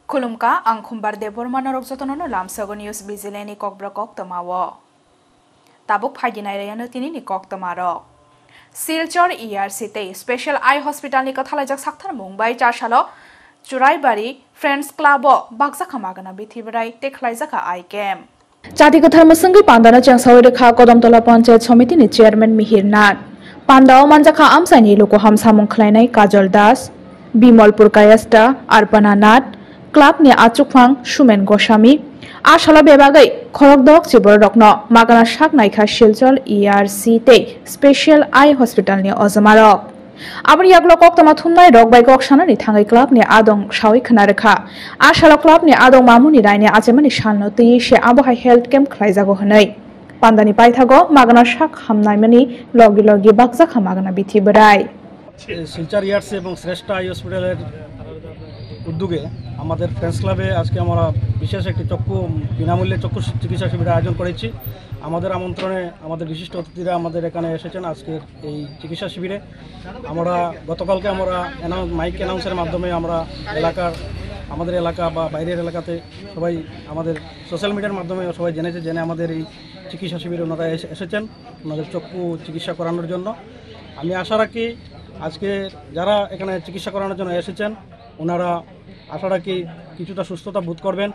Kulumka ang khumbar de bormana rokjotono lamsago news bizileni kokbrakok tamawo. Tabuk phajinai rayano tini ni kok tamaro. Silchor ERC te Special Eye Hospital ni kathalajak sakthar Mumbai 4 salo Churaibari Friends Club baksa khamagana bithibrai te khlaijaka eye camp. Jatigo tharmasangi pandana changsawai rekha Kodamtola Panchayat Samiti ni chairman Mihir Nath. Pandao manjakha amsani loko hamsamung khlainai Kajol Das, Bimalpur Kayasta, Arpana Nath, Club ni Achukphang Sumen Goswami, Ashala bebagai Khorokdok Chibor Rokno Magana Shak Naikha Silchor ERC te Special Eye Hospital ni Ozamarok. Abri yaglo kok tama thumnai rok bai kok sana ni thangai club ni adong shawi khana rekha. Ashala club ni adong mamuni raine achemani shalno ti she abohai health camp khlaijago hanai. Pandani paithago Magana Shak hamnai mani logi logi bakja khamagana bithi berai. Silchar years এবং শ্রেষ্ঠ I হসপিটালের উদ্যোগে আমাদের friends ক্লাবে আজকে আমরা বিশেষ একটি চক্ষু বিনামূল্যে চক্ষু চিকিৎসা শিবিরের আয়োজন করেছি। আমাদের আমন্ত্রণে আমাদের বিশিষ্ট অতিথিরা আমাদের এখানে এসেছেন আজকের এই চিকিৎসা শিবিরে। আমরা গতকালকে আমরা মাইক অ্যানাউন্সের মাধ্যমে আমরা আমাদের এলাকা বা বাইরের এলাকাতে সবাই আমাদের সোশ্যাল মিডিয়ার মাধ্যমে সবাই জেনে আমাদের এই চিকিৎসা শিবিরে ওনারা এসেছেন ওনাদের চক্ষু চিকিৎসা করানোর জন্য। আমি আশা রাখি আজকে যারা এখানে চিকিৎসা করানোর জন্য এসেছেন ওনারা আশা রাখি কিছুটা সুস্থতা বোধ করবেন।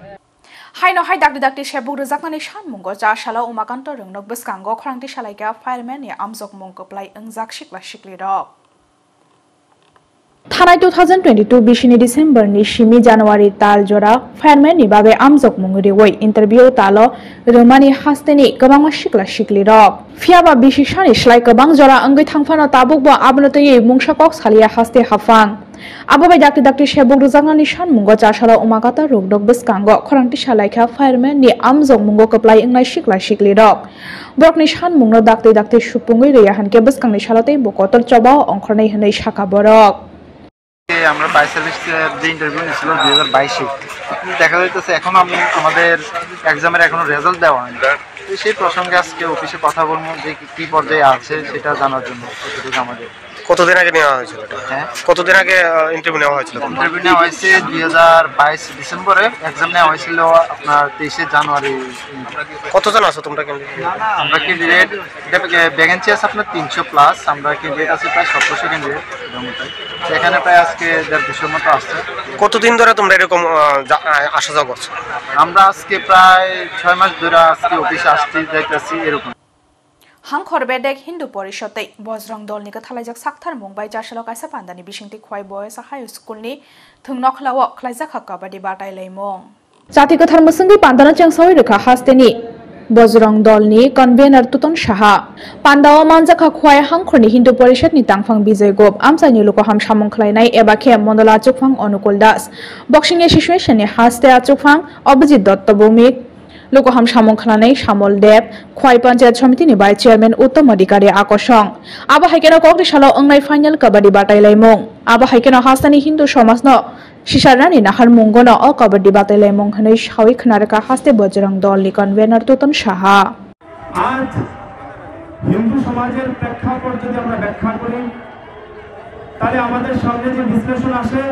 Haino hai dakti shebuk rejaknani shanmungo ja shala umakanto rongnok beskango khorangti shalaika fireman ni amjok mongkoplai engjak shikla shikli rok. Thanai 2022 20 December ni shimi January tal jora fireman ni bagai amjok mongri woi interview talo romani hasteni kabang shikla shikli rok. Fiaba bishishani shlai kabang jora angai thangfano tabuk bo abnotoi mungshakok salia haste hafang. Ababai dakti shebuk rejaknani shanmungo ja shala umakata rokdok beskango khorangti shalaika fireman ni amjok mongo koplai engnai shikla shikli rok. Brokni shanmungno dakti supungoi reya hanke beskangni shalate bokotor chobao ongkhornai hanai shaka borok. আমরা 22 যে interview নিয়েছিল 2022 দেখা যাইতেছে এখন আমাদের এক্সামের এখনো result দেওয়া হয়নি। সেই প্রসঙ্গে আজকে অফিসে কথা বলবো যে কি পর্যায়ে আছে সেটা জানার জন্য। আমাদের কতদিন আগে নেওয়া হয়েছিল এটা? হ্যাঁ, কতদিন আগে ইন্টারভিউ নেওয়া হয়েছিল? ইন্টারভিউ নেওয়া হয়েছে 2022 ডিসেম্বরে, এক্সাম নেওয়া হয়েছিল আপনার 23 জানুয়ারি। কতজন আছো তোমরা ক্যান্ডিডেট? আমরা ক্যান্ডিডেট ভ্যাকেন্সি আছে আপনার 300 প্লাস, আমরা ক্যান্ডিডেট আছে প্রায় 1700 ক্যান্ডিডেট। সেখানে প্রায় আজকে 150 মতো আসছে। কতদিন ধরে তোমরা এরকম আসা যাওয়া করছো? আমরা আজকে প্রায় 6 মাস ধরে আজকে অফিসে আসছি যাইতেছি এরকম। Hangkhor bedek Hindu Porishotei Bojrang Dol ni kathalajak sakthar Mumbai 4 salo kaisa pandani bisingti khwai boys high school ni thungnok lawo khlaijak kabadi batai leimong. Jatigo tharmasangi pandana changsawai rekha hasteni Bojrang Dol ni convener Tuton Shaha Pandao manjakha khwai Hangkhor ni Hindu Porishot ni tangphang Bijay Gop amsani loko ham samung khlainai eba khe Mondola Achukphang Onukul Das boxing association ni haste Achukphang Abhijit Dotto Bhumik Lokoham Samung Khanai Samol Deb Khwai Panchayat Samiti ni Vice Chairman Uttom Adhikari Akosong Aba haikeno kokti salo ongnai final kabadi batai laimong Aba haikeno hastani Hindu Somajno Shisharani nahar mungono o kabadi batai laimong hanai shawi khnareka haste Bojrang Dol ni convener Tuton Shaha আজ হিন্দু সমাজের প্রেক্ষাপট যদি আমরা ব্যাখ্যা করি তাহলে আমাদের সামনে যে বিশ্লেষণ আসে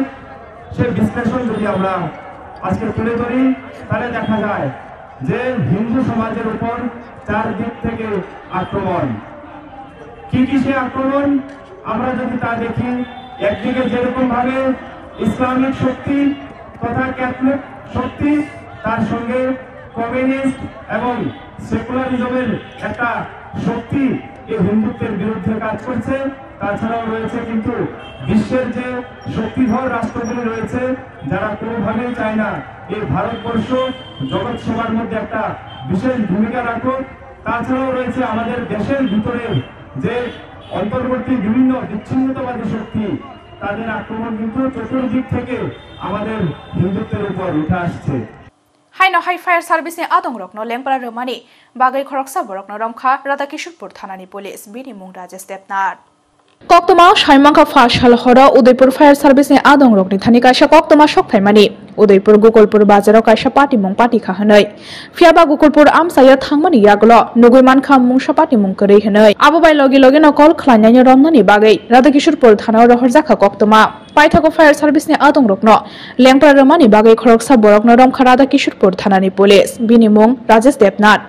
সেই বিশ্লেষণ যদি আমরা আজকে তুলে ধরি তাহলে দেখা যায় যে হিন্দু সমাজের উপর চার দিক থেকে আক্রমণ। কি সে আক্রমণ আমরা যদি তা দেখি, একদিকে যেরকম ভাবে ইসলামিক শক্তি তথা ক্যাথলিক শক্তি, তার সঙ্গে কমিউনিস্ট এবং সেকুলারিজমের একটা শক্তি এই হিন্দুত্বের বিরুদ্ধে কাজ করছে। তাছাড়াও রয়েছে কিন্তু বিশ্বের যে শক্তিধর রাষ্ট্রগুলি রয়েছে যারা কোনোভাবেই চায় না এই ভারতবর্ষ জগৎ সভার মধ্যে একটা বিশেষ ভূমিকা রাখুক। তাছাড়াও রয়েছে আমাদের দেশের ভিতরে যে অন্তর্বর্তী বিভিন্ন বিচ্ছিন্নতাবাদী শক্তি, তাদের আক্রমণ কিন্তু চতুর্দিক থেকে আমাদের হিন্দুত্বের উপর উঠে আসছে। Haino hai fire service ni adong rokno lengpara romani bagai khoroksa borokno romkha Radakishorpur thanani police bini mung Rajesh Debnath Koktoma Shaimangka Fashal Hora Udaipur Fire Service ni Adong Rokni Thani Kaisa Koktoma Sokphaimani Udaipur Gokulpur Bazaro Kaisa Party Mung Party Khahanai Fiaba Gokulpur Amsaya Thangmani Yaglo Nuguiman Kham Mung Sapati Mung Korei Hanai Abubai Logi Logi no Kol Khlanyani Romnani Bagai Radakishurpur Thana Rohorjaka Koktoma Paithako Fire Service ni Adong Rokno Lengpra Romani Bagai Khoroksa Borokno Romkha Radakishurpur Thanani Police Bini Mung Rajesh Debnath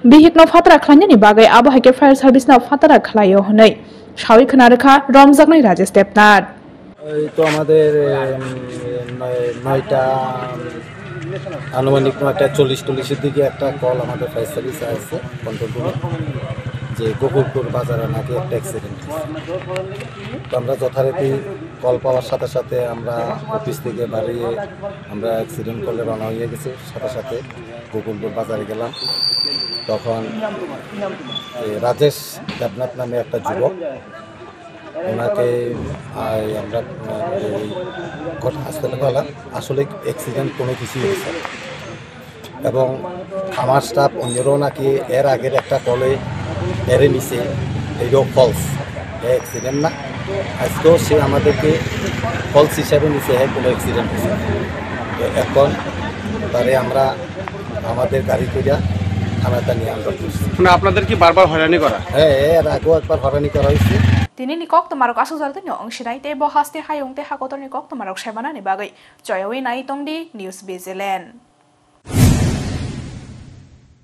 Bihikno Fatara Khlanyani Bagai Abuhaike Fire Service na Fatara Khlayo Hanai Shawi Khanarkha Ramzagnai Rajesh Debnath তো আমাদের 9টা আনুমানিক 9:40 দিকে একটা call আমাদের fire সার্ভিসে আসছে control রুমে যে গোকুলপুর বাজারে নাকি একটা অ্যাক্সিডেন্ট তো আমরা যথারীতি কল পাওয়ার সাথে সাথে আমরা অফিস থেকে বাড়িয়ে আমরা অ্যাক্সিডেন্ট করলে রওনা হয়ে গেছি সাথে সাথে গোকুলপুর বাজারে গেলাম তখন রাজেশ দেবনাথ নামে একটা যুবক ওনাকে আমরা হাসপাতালে গেলাম আসলে অ্যাক্সিডেন্ট কোনো কিছুই হয়েছে এবং আমার স্টাফ অন্যরাও নাকি এর আগের একটা কলে এরে নিছে এইটাও ফলস অ্যাক্সিডেন্ট না আজকেও সে আমাদেরকে ফলস হিসাবে নিছে হ্যাঁ কোনো অ্যাক্সিডেন্ট হয়েছে এখন তারে আমরা আমাদের গাড়ি করিয়া থানাটা নিয়ে আমরা মানে আপনাদের কি বারবার হয়রানি করা হ্যাঁ এর আগেও একবার হয়রানি করা হয়েছে Tini ni Koktomarok asuzalto ni ongshirai te bohaste hayong te hakotor ni Koktomarok shaibana ni bagai joyawi nai tongdi News Vigilant.